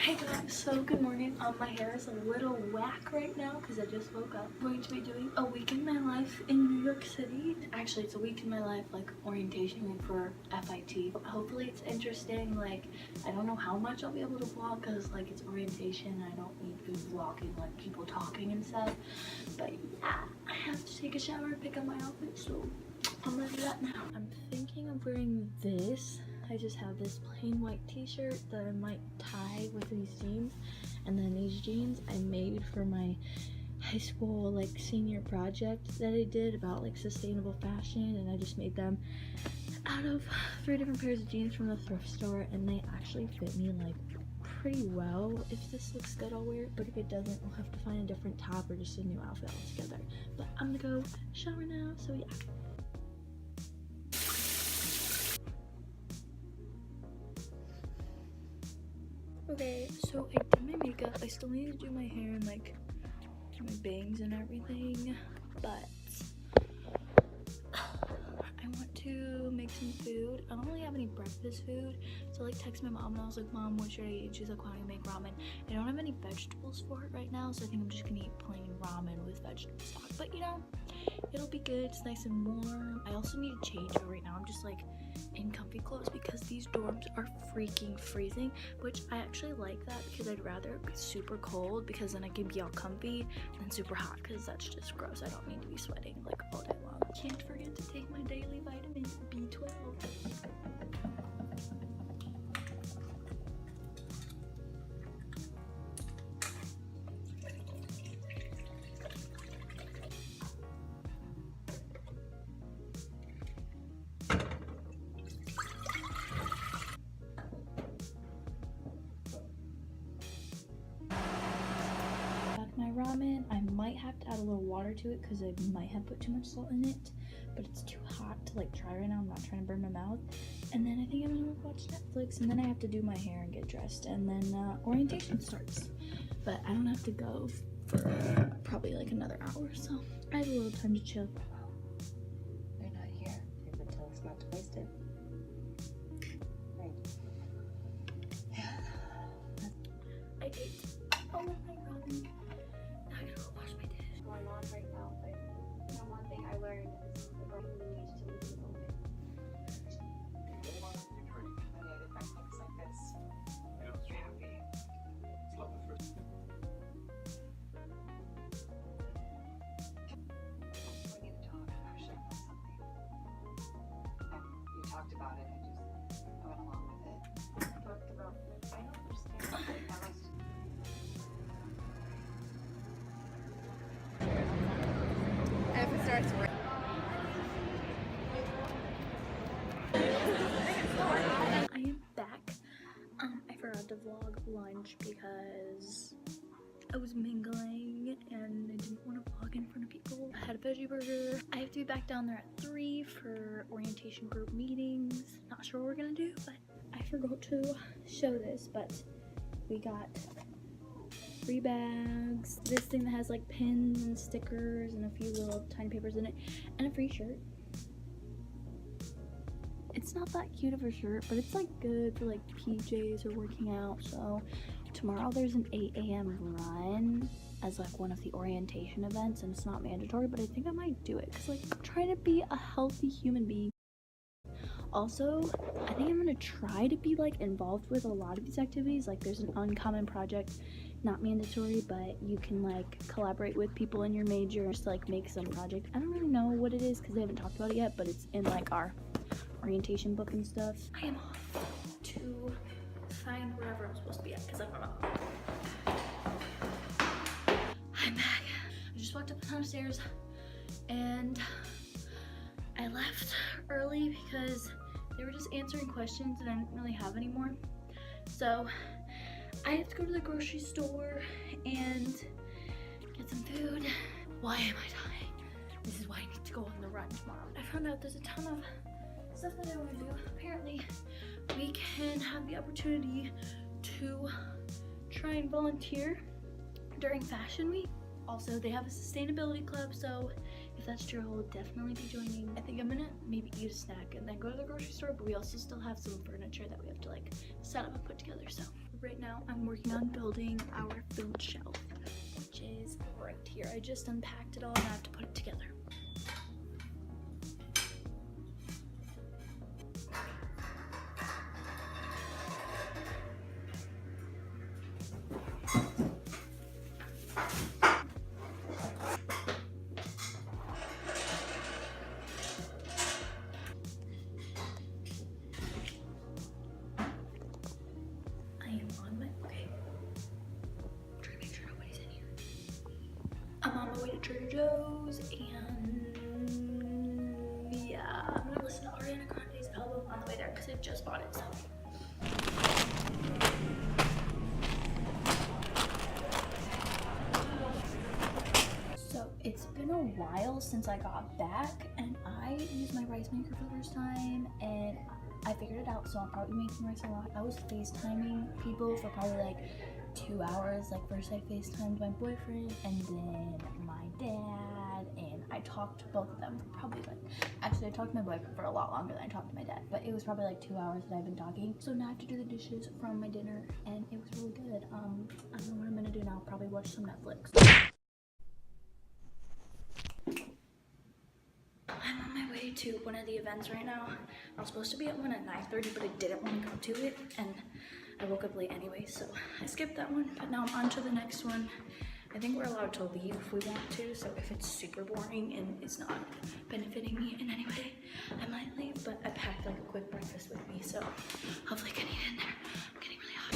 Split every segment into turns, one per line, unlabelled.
Hey guys, so good morning. My hair is a little whack right now because I just woke up. I'm going to be doing a week in my life in New York City. Actually, it's a week in my life, like orientation week for FIT. Hopefully it's interesting. Like, I don't know how much I'll be able to vlog because like it's orientation. I don't need to be vlogging like people talking and stuff. But yeah, I have to take a shower and pick up my outfit, so I'm gonna do that now. I'm thinking of wearing this. I just have this plain white t-shirt that I might tie with these jeans, and then these jeans I made for my high school like senior project that I did about like sustainable fashion, and I just made them out of 3 different pairs of jeans from the thrift store, and they actually fit me like pretty well. If this looks good, I'll wear it, but if it doesn't, we'll have to find a different top or just a new outfit altogether. But I'm gonna go shower now, so yeah. Okay, so I did my makeup. I still need to do my hair and like my bangs and everything, but I want to make some food. I don't really have any breakfast food, so I like text my mom and I was like, Mom, what should I eat? She's like, why don't you make ramen? I don't have any vegetables for it right now, so I think I'm just gonna eat plain ramen with vegetable stock, but you know, it'll be good. It's nice and warm. I also need to change, but right now I'm just like in comfy clothes because these dorms are freaking freezing, which I actually like that because I'd rather it be super cold because then I can be all comfy than super hot because that's just gross. I don't need to be sweating like all day long. Can't forget to take my daily vitamin B12. My ramen, I might have to add a little water to it because I might have put too much salt in it, but it's too hot to like try right now. I'm not trying to burn my mouth. And then I think I'm gonna watch Netflix, and then I have to do my hair and get dressed, and then orientation starts. But I don't have to go for probably like another hour, so I have a little time to chill.
They're not here. They would tell us not to waste it. Right. Yeah.
I ate all of my ramen. Now I gotta go wash my dishes.
Going on right now, but you know, one thing I learned is the brain needs to leave the moment.
Talked about it, I went along with it.
Talked about, I don't understand.
If it starts raining.
I am back. I forgot to vlog lunch because I was mingling and I didn't want to vlog in front of people. I had a veggie burger. I have to be back down there at 3 for orientation group meetings. Not sure what we're gonna do, but I forgot to show this, but we got 3 bags, this thing that has like pins and stickers and a few little tiny papers in it, and a free shirt. It's not that cute of a shirt, but it's like good for like PJs or working out. So tomorrow there's an 8 a.m. run as like one of the orientation events, and it's not mandatory, but I think I might do it because like I'm trying to be a healthy human being. Also, I think I'm gonna try to be like involved with a lot of these activities. Like there's an uncommon project, not mandatory, but you can like collaborate with people in your major just to like make some project. I don't really know what it is because they haven't talked about it yet, but it's in like our orientation book and stuff. I am off to find wherever I'm supposed to be at because I don't know. I'm back. I just walked up a ton of stairs and I left early because they were just answering questions and I didn't really have any more. So I have to go to the grocery store and get some food. Why am I dying? This is why I need to go on the run tomorrow. I found out there's a ton of stuff that I want to do. Apparently, we can have the opportunity to try and volunteer during Fashion Week. Also, they have a sustainability club, so if that's true, I will definitely be joining. I think I'm gonna maybe eat a snack and then go to the grocery store, but we also still have some furniture that we have to like set up and put together, so Right now I'm working on building our food shelf, which is right here. I just unpacked it all and I have to put it together. I am on my way. Trying to make sure nobody's in here. I'm on my way to Trader Joe's and yeah, I'm gonna listen to Ariana Grande's album on the way there because I just bought it. So it's been a while since I got back and I used my rice maker for the first time and I figured it out, so I'm probably making rice a lot. I was FaceTiming people for probably like 2 hours. Like first I FaceTimed my boyfriend and then my dad, and I talked to both of them for probably like, actually I talked to my boyfriend for a lot longer than I talked to my dad, but it was probably like 2 hours that I've been talking. So now I have to do the dishes from my dinner and it was really good. I don't know what I'm gonna do now, probably watch some Netflix. I'm on my way to one of the events right now. I was supposed to be at one at 9:30, but I didn't want to go to it, and I woke up late anyway, so I skipped that one, but now I'm on to the next one. I think we're allowed to leave if we want to, so if it's super boring and it's not benefiting me in any way, I might leave, but I packed like a quick breakfast with me, so hopefully I can eat in there. I'm getting really hot.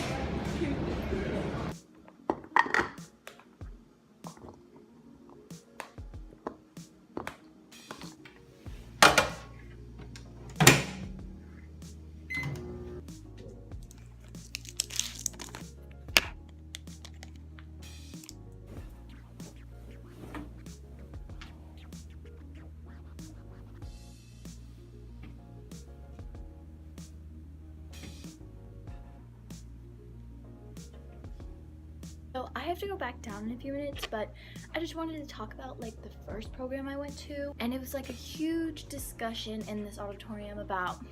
So I have to go back down in a few minutes, but I just wanted to talk about like the first program I went to, and it was like a huge discussion in this auditorium about,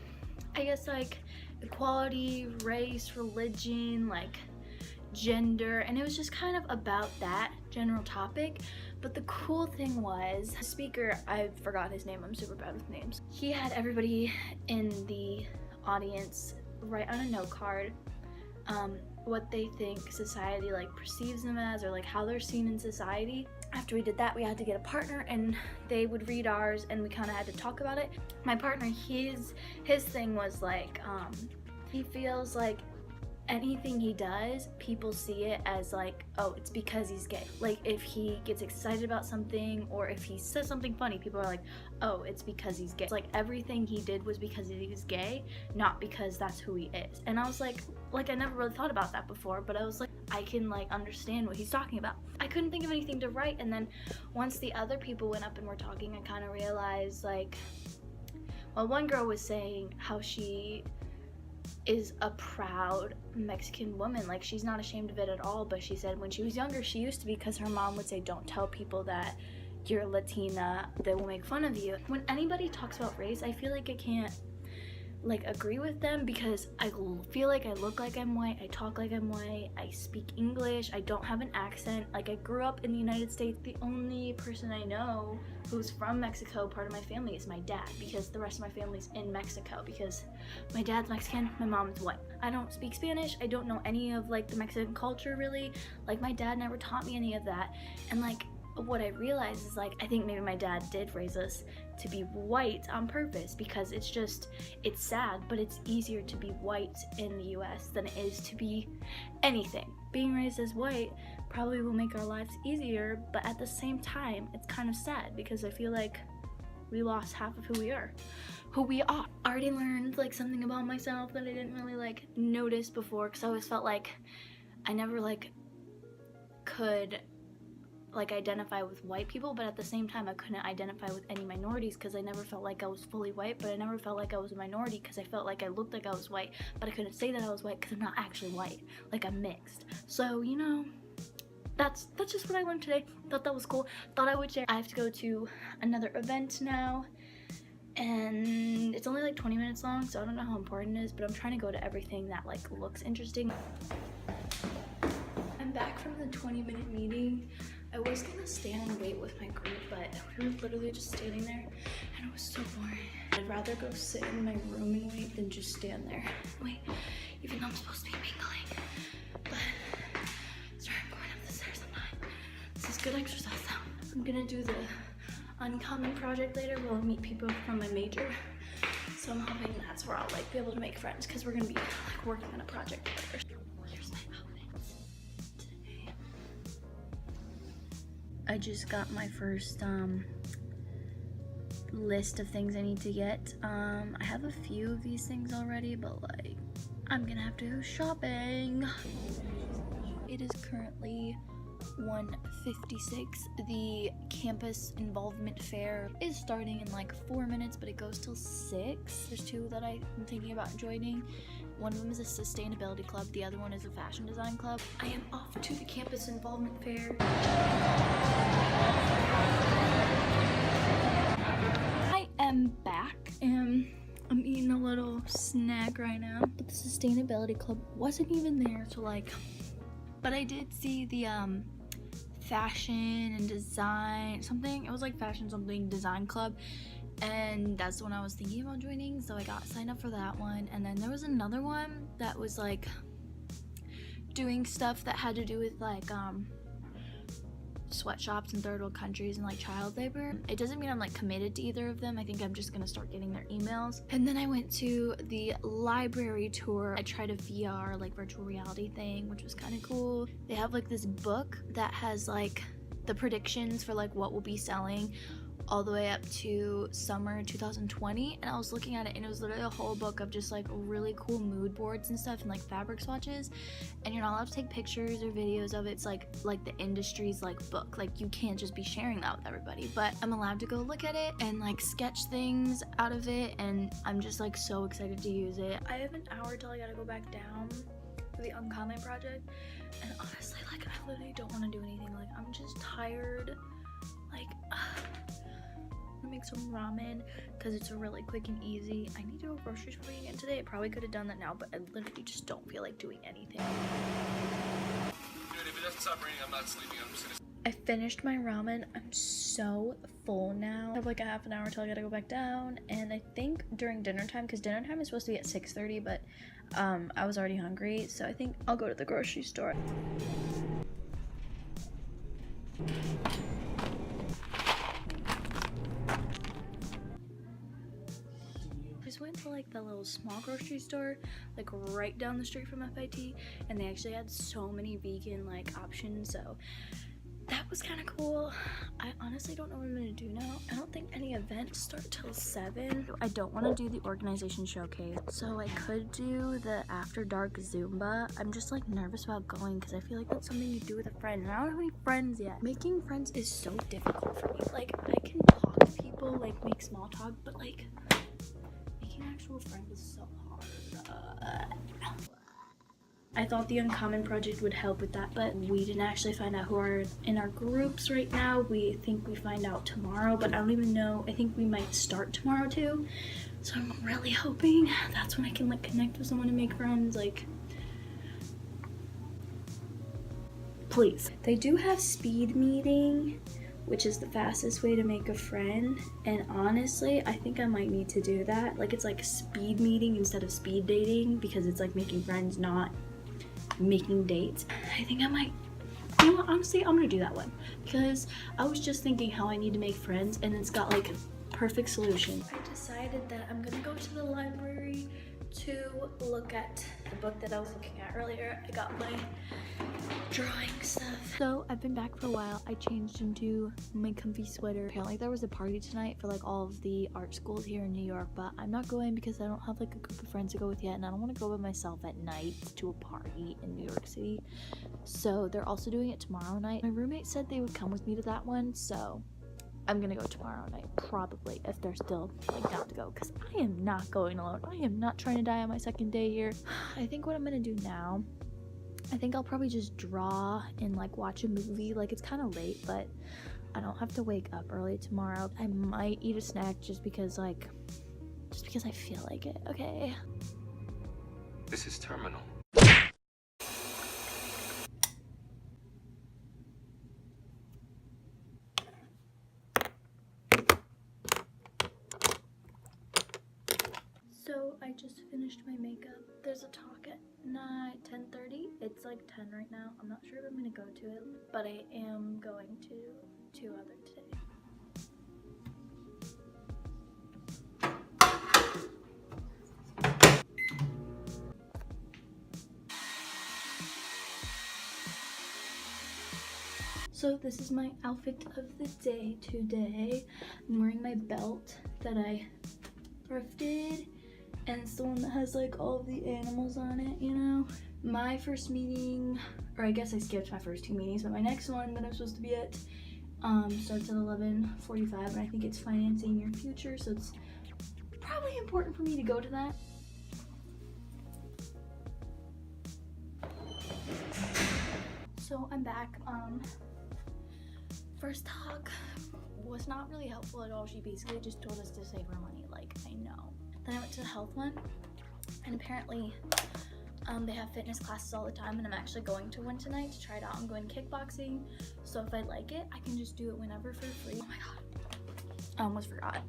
I guess, like equality, race, religion, like gender, and it was just kind of about that general topic. But the cool thing was, the speaker, I forgot his name, I'm super bad with names. He had everybody in the audience write on a note card what they think society like perceives them as, or like how they're seen in society. After we did that, we had to get a partner and they would read ours and we kind of had to talk about it. My partner, his thing was like, he feels like anything he does, people see it as like, oh, it's because he's gay. Like if he gets excited about something or if he says something funny, people are like, oh, it's because he's gay. It's like everything he did was because he was gay, not because that's who he is. And I was like I never really thought about that before, but I was like, I can like understand what he's talking about. I couldn't think of anything to write, and then once the other people went up and were talking, I kind of realized like, well, one girl was saying how she is a proud Mexican woman, like she's not ashamed of it at all, but she said when she was younger she used to be, because her mom would say, don't tell people that you're Latina, they will make fun of you. When anybody talks about race, I feel like I can't like agree with them because I feel like I look like I'm white, I talk like I'm white, I speak English, I don't have an accent. Like I grew up in the United States. The only person I know who's from Mexico, part of my family, is my dad, because the rest of my family's in Mexico, because my dad's Mexican, my mom's white. I don't speak Spanish, I don't know any of like the Mexican culture really. Like my dad never taught me any of that, and like what I realized is like, I think maybe my dad did raise us to be white on purpose, because it's sad, but it's easier to be white in the US than it is to be anything. Being raised as white probably will make our lives easier, but at the same time it's kind of sad because I feel like we lost half of who we are. I already learned like something about myself that I didn't really like notice before, because I always felt like I never like could like identify with white people, but at the same time I couldn't identify with any minorities because I never felt like I was fully white, but I never felt like I was a minority because I felt like I looked like I was white, but I couldn't say that I was white because I'm not actually white, like I'm mixed. So you know, that's just what I learned today. Thought that was cool, thought I would share. I have to go to another event now, and it's only like 20 minutes long, so I don't know how important it is, but I'm trying to go to everything that like looks interesting. I'm back from the 20-minute meeting. I was gonna stand and wait with my group, but we were literally just standing there and it was so boring. I'd rather go sit in my room and wait than just stand there. Wait, even though I'm supposed to be mingling. But sorry, I'm going up the stairs. I'm not. This is good exercise though. I'm gonna do the uncommon project later where I'll meet people from my major. So I'm hoping that's where I'll like be able to make friends because we're gonna be like working on a project together. Here's my outfits today. I just got my first list of things I need to get. I have a few of these things already, but like I'm gonna have to go shopping. It is currently 1:56. The campus involvement fair is starting in like 4 minutes, but it goes till 6. There's 2 that I'm thinking about joining. One of them is a sustainability club, the other one is a fashion design club. I am off to the campus involvement fair. I am back and I'm eating a little snack right now. But the sustainability club wasn't even there, so like, but I did see the fashion and design something. It was like fashion something design club, and that's the one I was thinking about joining, so I got signed up for that one. And then there was another one that was like doing stuff that had to do with like sweatshops in third world countries and like child labor. It doesn't mean I'm like committed to either of them. I think I'm just gonna start getting their emails. And then I went to the library tour. I tried a VR like virtual reality thing, which was kind of cool. They have like this book that has like the predictions for like what will be selling all the way up to summer 2020, and I was looking at it and it was literally a whole book of just like really cool mood boards and stuff and like fabric swatches, and you're not allowed to take pictures or videos of it. It's like the industry's like book, like you can't just be sharing that with everybody, but I'm allowed to go look at it and like sketch things out of it, and I'm just like so excited to use it. I have an hour till I gotta go back down for the uncommon project, and honestly like I literally don't want to do anything. Like I'm just tired. Like I'm gonna make some ramen because it's really quick and easy. I need to go grocery shopping again today. I probably could have done that now, but I literally just don't feel like doing anything.
Dude, if it doesn't stop raining, I'm not sleeping. I'm just gonna.
I finished my ramen. I'm so full now. I have like a half an hour till I gotta go back down, and I think during dinner time, because dinner time is supposed to be at 6:30, but I was already hungry, so I think I'll go to the grocery store. Went to like the little small grocery store like right down the street from FIT, and they actually had so many vegan like options, so that was kind of cool. I honestly don't know what I'm gonna do now. I don't think any events start till 7. I don't want to do the organization showcase, so I could do the after dark Zumba. I'm just like nervous about going because I feel like that's something you do with a friend, and I don't have any friends yet. Making friends is so difficult for me. Like I can talk to people, like make small talk, but like actual friend is so hard. I thought the uncommon project would help with that, but we didn't actually find out who are in our groups right now. We think we find out tomorrow, but I don't even know. I think we might start tomorrow too, so I'm really hoping that's when I can like connect with someone and make friends. Like please. They do have speed meeting, which is the fastest way to make a friend, and honestly I think I might need to do that. Like it's like speed meeting instead of speed dating, because it's like making friends, not making dates. I think I might, you know what, honestly I'm gonna do that one, because I was just thinking how I need to make friends and it's got like a perfect solution. I decided that I'm gonna go to the library to look at the book that I was looking at earlier. I got my drawing stuff. So I've been back for a while. I changed into my comfy sweater. Apparently there was a party tonight for like all of the art schools here in New York, but I'm not going because I don't have like a group of friends to go with yet, and I don't want to go by myself at night to a party in New York City. So they're also doing it tomorrow night. My roommate said they would come with me to that one, so I'm gonna go tomorrow night, probably, if they're still like down to go, because I am not going alone. I am not trying to die on my second day here. I think what I'm gonna do now, I think I'll probably just draw and like watch a movie. Like it's kind of late, but I don't have to wake up early tomorrow. I might eat a snack just because I feel like it, okay?
This is terminal.
So I just finished my makeup. There's a talk at 10:30. It's like 10 right now. I'm not sure if I'm gonna go to it, but I am going to 2 other today. So this is my outfit of the day today. I'm wearing my belt that I thrifted, and it's the one that has like all of the animals on it, you know? My first meeting, or I guess I skipped my first 2 meetings, but my next one that I'm supposed to be at starts at 11:45, and I think it's financing your future, so it's probably important for me to go to that. So I'm back. First talk was not really helpful at all. She basically just told us to save our money, like, I know. Then I went to the health one, and apparently they have fitness classes all the time, and I'm actually going to one tonight to try it out. I'm going kickboxing, so if I like it, I can just do it whenever for free. Oh my god, I almost forgot.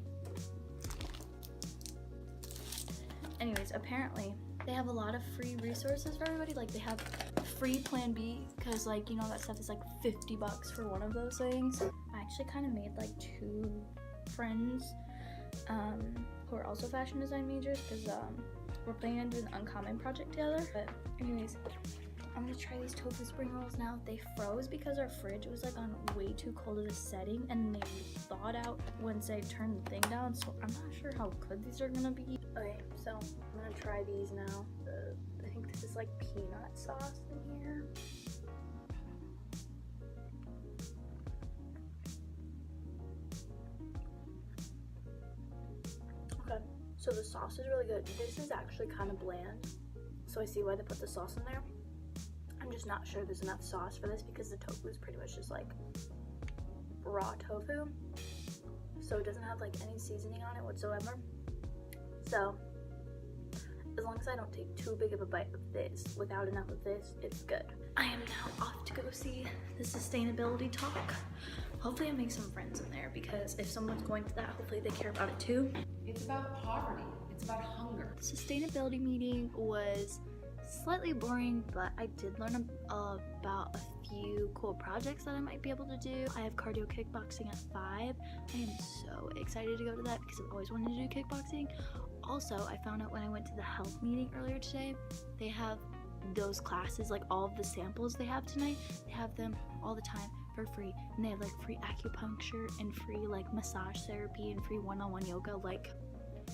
Anyways, apparently they have a lot of free resources for everybody. Like, they have free Plan B, because, like, you know, that stuff is like $50 for one of those things. I actually kind of made like 2 friends who are also fashion design majors, because we're planning on doing an uncommon project together. But anyways, I'm gonna try these tofu spring rolls now. They froze because our fridge was like on way too cold of a setting, and they thawed out once I turned the thing down, so I'm not sure how good these are gonna be. Okay, so I'm gonna try these now. I think this is like peanut sauce in here. Okay, so the sauce is really good. This is actually kind of bland, so I see why they put the sauce in there. I'm just not sure there's enough sauce for this because the tofu is pretty much just like raw tofu, so it doesn't have like any seasoning on it whatsoever. So as long as I don't take too big of a bite of this without enough of this, it's good. I am now off to go see the sustainability talk. Hopefully I make some friends in there, because if someone's going to that, hopefully they care about it too.
It's about poverty. It's about hunger.
The sustainability meeting was slightly boring, but I did learn about a few cool projects that I might be able to do. I have cardio kickboxing at 5. I am so excited to go to that because I've always wanted to do kickboxing. Also, I found out when I went to the health meeting earlier today, they have those classes, like all of the samples they have tonight, they have them all the time for free, and they have like free acupuncture and free like massage therapy and free one-on-one yoga. Like,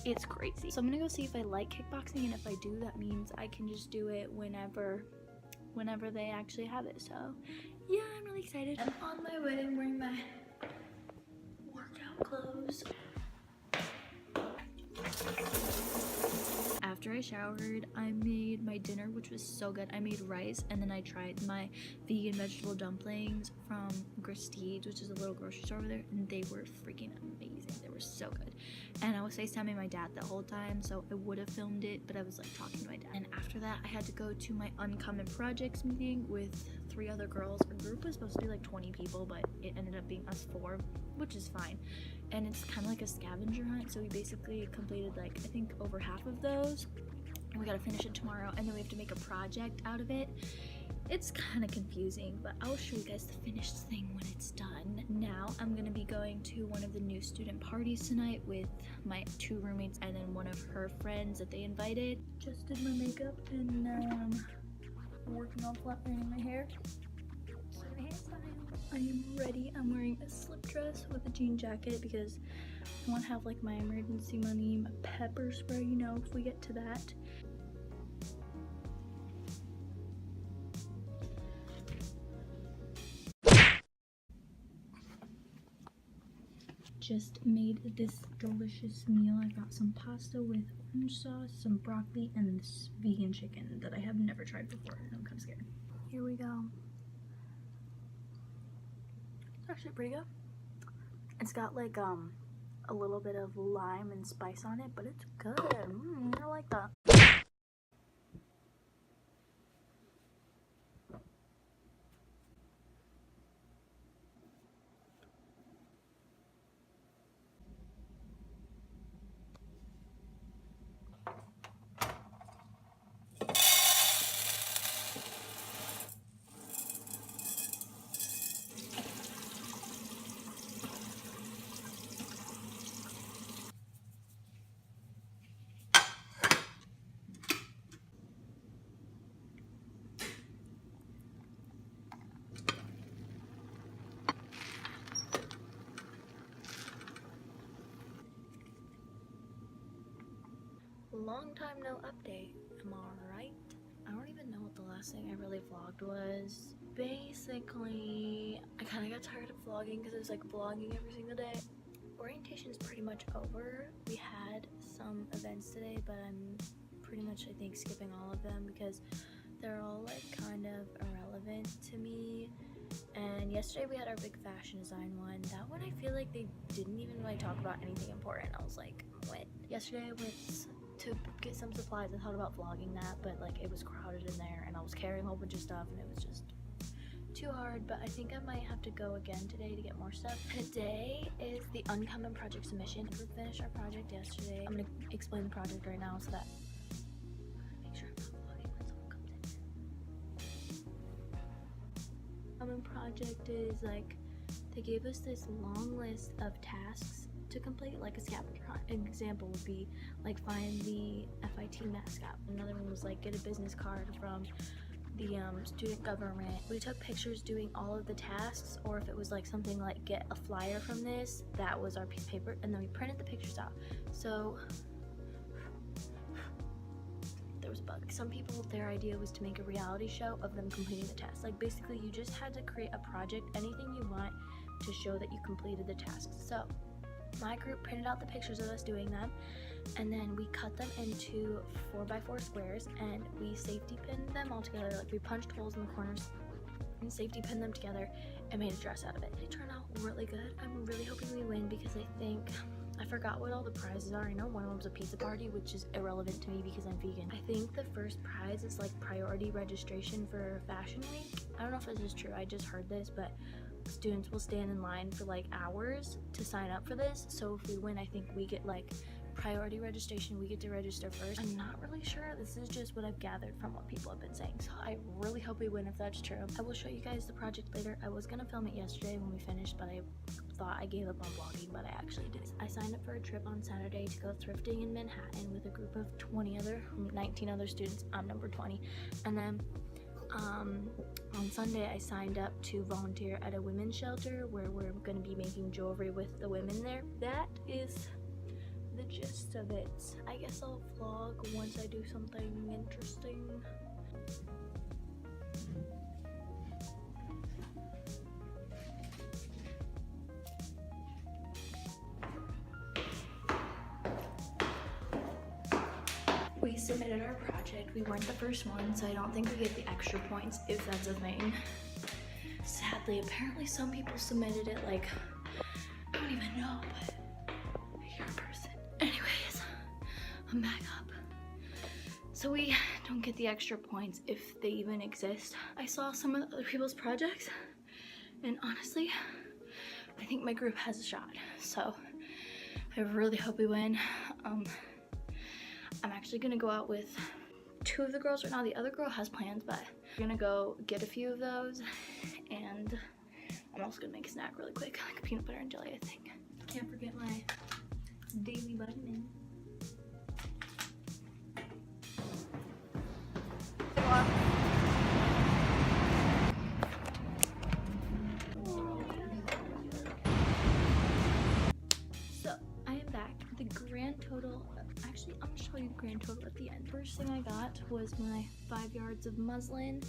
it's crazy. So I'm gonna go see if I like kickboxing, and if I do, that means I can just do it whenever they actually have it. So yeah, I'm really excited. I'm on my way. I'm wearing my workout clothes. After I showered, I made my dinner, which was so good. I made rice, and then I tried my vegan vegetable dumplings from Prestige, which is a little grocery store over there, and they were freaking amazing. They were so good. And I was FaceTiming my dad the whole time, so I would have filmed it, but I was like talking to my dad. And after that, I had to go to my uncommon projects meeting with 3 other girls. Our group was supposed to be like 20 people, but it ended up being us 4, which is fine. And it's kind of like a scavenger hunt, so we basically completed like, I think, over half of those, and we gotta finish it tomorrow, and then we have to make a project out of it. It's kind of confusing, but I'll show you guys the finished thing when it's done. Now I'm gonna be going to one of the new student parties tonight with my 2 roommates and then one of her friends that they invited. Just did my makeup, and now I'm working on flat ironing my hair. I am ready. I'm wearing a slip dress with a jean jacket because I want to have like my emergency money, my pepper spray, you know, if we get to that. Just made this delicious meal. I got some pasta with orange sauce, some broccoli, and this vegan chicken that I have never tried before, and I'm kind of scared. Here we go. It's actually pretty good. It's got like a little bit of lime and spice on it, but it's good. I like that. Long time no update, am I right? I don't even know what the last thing I really vlogged was. Basically, I kind of got tired of vlogging because it was like vlogging every single day. Orientation is pretty much over. We had some events today, but I'm pretty much, I think, skipping all of them because they're all like kind of irrelevant to me. And yesterday we had our big fashion design one. That one I feel like they didn't even really talk about anything important. I was like, what? Yesterday I went to get some supplies. I thought about vlogging that, but like it was crowded in there and I was carrying a whole bunch of stuff and it was just too hard. But I think I might have to go again today to get more stuff. Today is the uncommon project submission. We finished our project yesterday. I'm gonna explain the project right now so that make sure I'm not vlogging when someone comes in. Uncommon project is like they gave us this long list of tasks to complete, like a scavenger hunt. An example would be like find the FIT mascot. Another one was like get a business card from the student government. We took pictures doing all of the tasks, or if it was like something like get a flyer from this, that was our piece of paper, and then we printed the pictures out. So there was a bug. Some people, their idea was to make a reality show of them completing the test. Like basically you just had to create a project, anything you want, to show that you completed the tasks. So my group printed out the pictures of us doing them, and then we cut them into 4x4 squares and we safety pinned them all together. Like we punched holes in the corners and safety pinned them together and made a dress out of it. It turned out really good. I'm really hoping we win because I forgot what all the prizes are. I know one of them's a pizza party, which is irrelevant to me because I'm vegan. I think the first prize is like priority registration for Fashion Week. I don't know if this is true, I just heard this, but students will stand in line for like hours to sign up for this. So if we win, I think we get like priority registration. We get to register first. I'm not really sure. This is just what I've gathered from what people have been saying. So I really hope we win if that's true. I will show you guys the project later. I was gonna film it yesterday when we finished, but I thought I gave up on vlogging, but I actually did. I signed up for a trip on Saturday to go thrifting in Manhattan with a group of 19 other students. I'm number 20. And then on Sunday I signed up to volunteer at a women's shelter where we're going to be making jewelry with the women there. That is the gist of it. I guess I'll vlog once I do something interesting. We submitted our project. We weren't the first one, so I don't think we get the extra points if that's a thing. Sadly, apparently some people submitted it like, I don't even know, but you're a person. Anyways, I'm back up. So we don't get the extra points if they even exist. I saw some of the other people's projects, and honestly, I think my group has a shot. So I really hope we win. I'm actually gonna go out with 2 of the girls right now. The other girl has plans, but we're gonna go get a few of those, and I'm also gonna make a snack really quick, like a peanut butter and jelly, I think. Can't forget my daily vitamin. So I am back. The grand total, actually I'm gonna show you the grand total at the end. First thing I got was my 5 yards of muslin.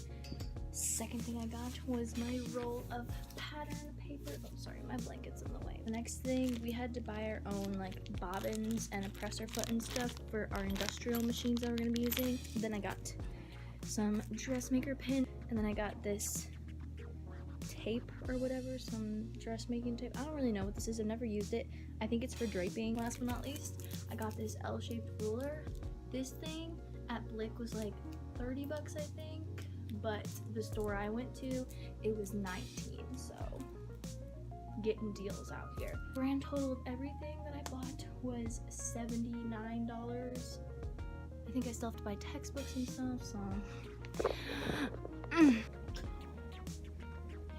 Second thing I got was my roll of pattern paper. Oh, sorry, my blanket's in the way. The next thing, we had to buy our own like bobbins and a presser foot and stuff for our industrial machines that we're gonna be using. Then I got some dressmaker pin, and then I got this tape or whatever, some dressmaking tape. I don't really know what this is. I've never used it. I think it's for draping. Last but not least, I got this L-shaped ruler. This thing at Blick was like 30 bucks, I think, but the store I went to, it was 19, so getting deals out here. Grand total of everything that I bought was $79. I think I still have to buy textbooks and stuff, so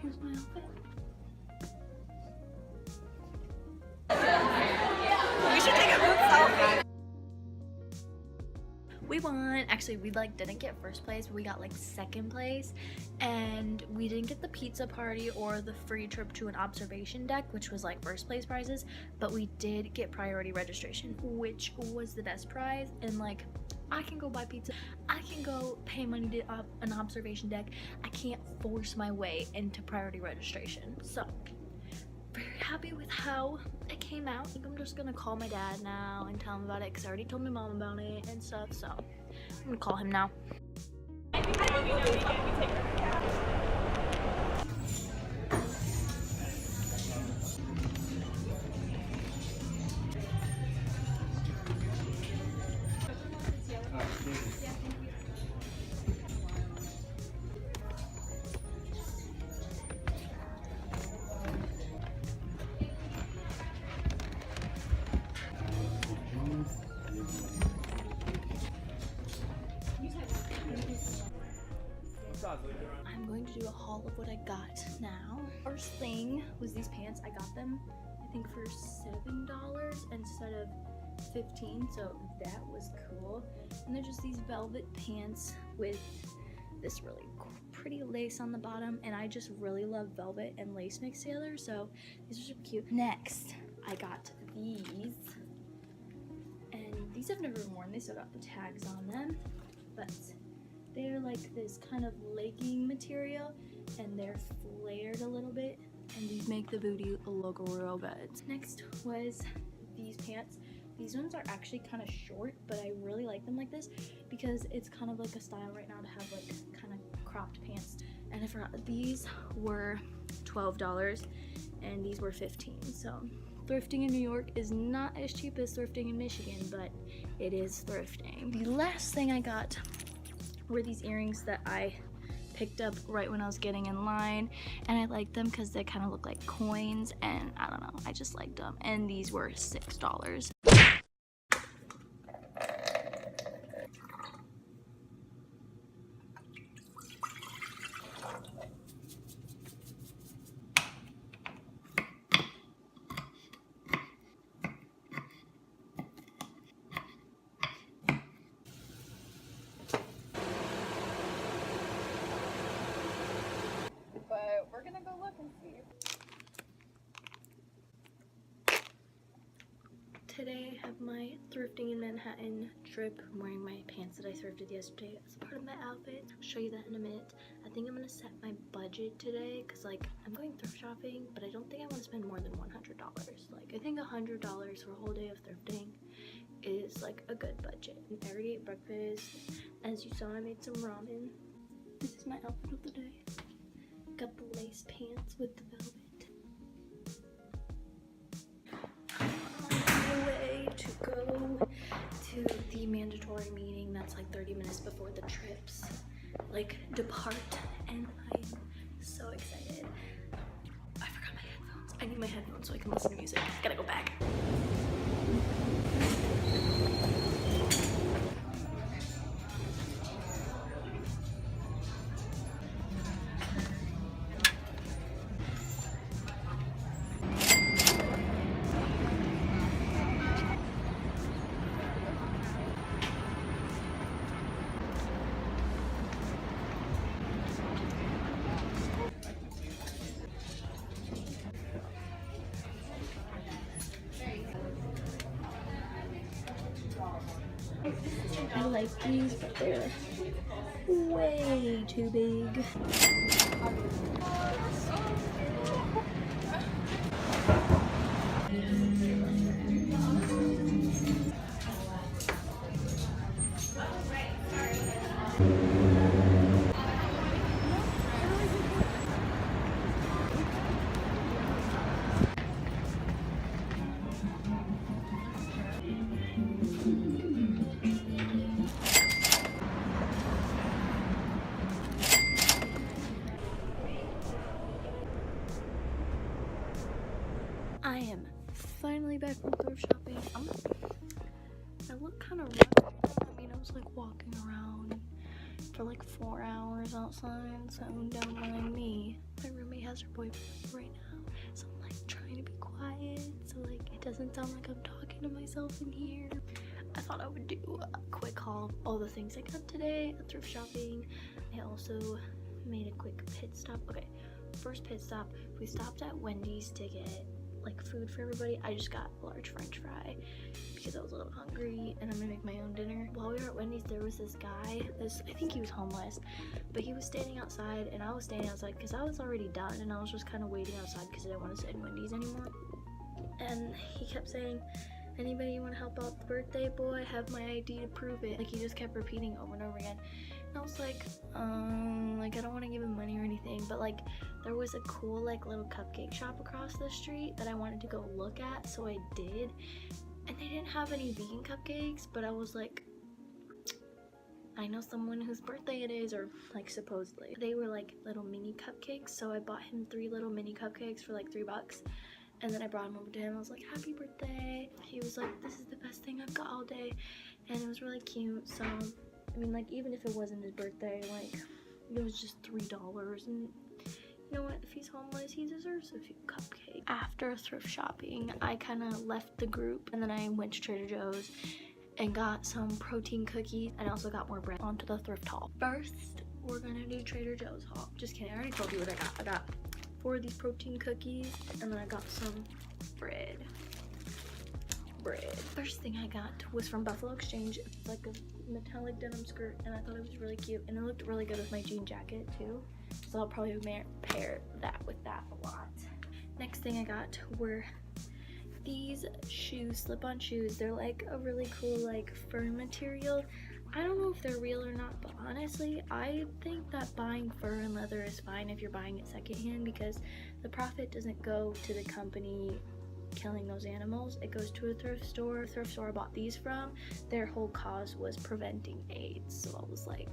here's my outfit. We should take a group selfie. We won. Actually, we like didn't get first place, but we got like second place, and we didn't get the pizza party or the free trip to an observation deck, which was like first place prizes, but we did get priority registration, which was the best prize. And like, I can go buy pizza, I can go pay money to an observation deck. I can't force my way into priority registration. So very happy with how it came out. I think I'm just gonna call my dad now and tell him about it, because I already told my mom about it and stuff, so I'm gonna call him now. I'm going to do a haul of what I got now. First thing was these pants. I got them, I think, for $7 instead of $15, so that was cool. And they're just these velvet pants with this really pretty lace on the bottom, and I just really love velvet and lace mixed together, so these are super cute. Next, I got these, and these I've never worn. They still got the tags on them, but they're like this kind of legging material, and they're flared a little bit, and these make the booty look real good. Next was these pants. These ones are actually kind of short, but I really like them like this because it's kind of like a style right now to have like kind of cropped pants. And I forgot, these were $12 and these were $15. So thrifting in New York is not as cheap as thrifting in Michigan, but it is thrifting. The last thing I got were these earrings that I picked up right when I was getting in line, and I liked them because they kind of look like coins, and I don't know, I just liked them. And these were $6.
We're gonna go look and see.
Today I have my thrifting in Manhattan trip. I'm wearing my pants that I thrifted yesterday as part of my outfit. I'll show you that in a minute. I think I'm gonna set my budget today because like I'm going thrift shopping, but I don't think I want to spend more than $100. Like I think $100 for a whole day of thrifting is like a good budget. And I already ate breakfast. As you saw, I made some ramen. This is my outfit of the day. Got the lace pants with the velvet. I'm on my way to go to the mandatory meeting that's like 30 minutes before the trips like depart, and I'm so excited. I forgot my headphones. I need my headphones so I can listen to music. Gotta go back. I like these, but they're way too big. finally back from thrift shopping. I look kind of rough. I mean, I was like walking around for like 4 hours outside, so don't mind me. My roommate has her boyfriend right now, so I'm like trying to be quiet so like it doesn't sound like I'm talking to myself in here. I thought I would do a quick haul of all the things I got today at thrift shopping. I also made a quick pit stop. Okay, first pit stop, we stopped at Wendy's to get like food for everybody. I just got a large french fry because I was a little hungry and I'm gonna make my own dinner. While we were at Wendy's, there was this guy, I think he was homeless, but he was standing outside and I was standing outside because I was already done and I was just kind of waiting outside because I didn't want to sit in Wendy's anymore. And he kept saying, "Anybody want to help out the birthday boy? Have my ID to prove it." Like he just kept repeating over and over again. And I was like I don't want to give him money or anything, but like there was a cool like little cupcake shop across the street that I wanted to go look at, so I did. And they didn't have any vegan cupcakes, but I was like, I know someone whose birthday it is, or like supposedly. They were like little mini cupcakes, so I bought him 3 little mini cupcakes for like $3. And then I brought him over to him. I was like, "Happy birthday." He was like, "This is the best thing I've got all day." And it was really cute. So, I mean, like, even if it wasn't his birthday, like, it was just $3. And you know what? If he's homeless, he deserves a few cupcakes. After thrift shopping, I kind of left the group. And then I went to Trader Joe's and got some protein cookies. And I also got more bread onto the thrift haul. First, we're going to do Trader Joe's haul. Just kidding. I already told you what I got. I got 4 of these protein cookies, and then I got some bread. First thing I got was from Buffalo Exchange. It's like a metallic denim skirt, and I thought it was really cute, and it looked really good with my jean jacket too. So I'll probably pair that with that a lot. Next thing I got were these shoes, slip-on shoes. They're like a really cool like fur material. I don't know if they're real or not, but honestly, I think that buying fur and leather is fine if you're buying it secondhand, because the profit doesn't go to the company killing those animals. It goes to a thrift store. The thrift store I bought these from, their whole cause was preventing AIDS. So I was like,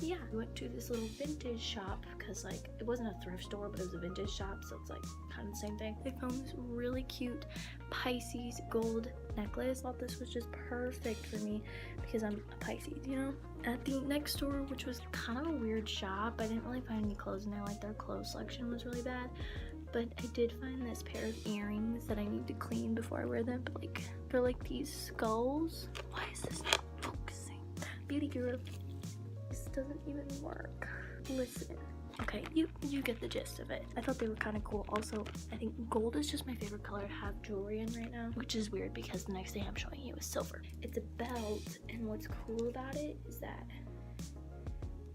yeah. We went to this little vintage shop because like it wasn't a thrift store, but it was a vintage shop, so it's like kind of the same thing. I found this really cute Pisces gold necklace. I thought this was just perfect for me because I'm a Pisces, you know. At the next store, which was kind of a weird shop, I didn't really find any clothes in there. Like their clothes selection was really bad, but I did find this pair of earrings that I need to clean before I wear them. But like they're like these skulls. Why is this not focusing? Beauty guru. This doesn't even work. Listen. Okay, you get the gist of it. I thought they were kind of cool. Also, I think gold is just my favorite color to have jewelry in right now, which is weird because the next thing I'm showing you is silver. It's a belt, and what's cool about it is that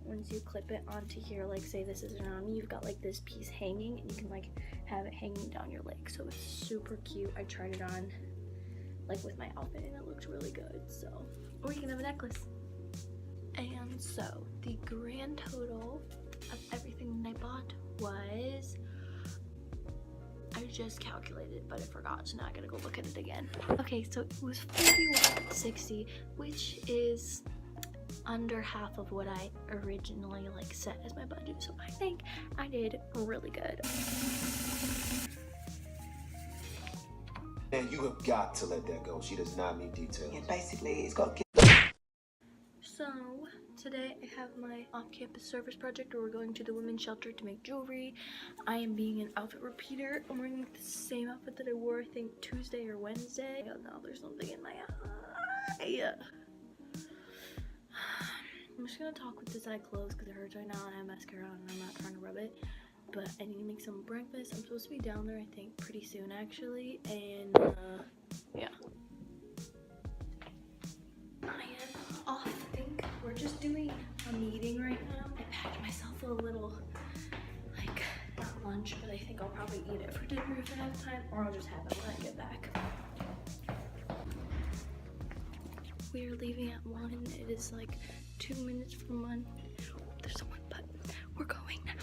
once you clip it onto here, like say this isn't on me, you've got like this piece hanging, and you can like have it hanging down your leg. So it's super cute. I tried it on like with my outfit, and it looked really good. So, or you can have a necklace. And so the grand total of everything that I bought was, I just calculated, but I forgot, so now I gotta go look at it again. Okay, so it was $41.60, which is under half of what I originally like set as my budget. So I think I did really good.
And you have got to let that go. She does not need details.
Yeah, basically, it's got.
So today I have my off-campus service project where we're going to the women's shelter to make jewelry. I am being an outfit repeater. I'm wearing the same outfit that I wore, I think, Tuesday or Wednesday. Oh no, there's something in my eye. I'm just gonna talk with this eye closed because it hurts right now and I have mascara on and I'm not trying to rub it. But I need to make some breakfast. I'm supposed to be down there, I think, pretty soon actually. And yeah. I am off, I think. We're just doing a meeting right now. I packed myself a little, like, not lunch, but I think I'll probably eat it for dinner if I have time, or I'll just have it when I get back. We are leaving at 1. It is like 2 minutes from 1. There's someone, but we're going now.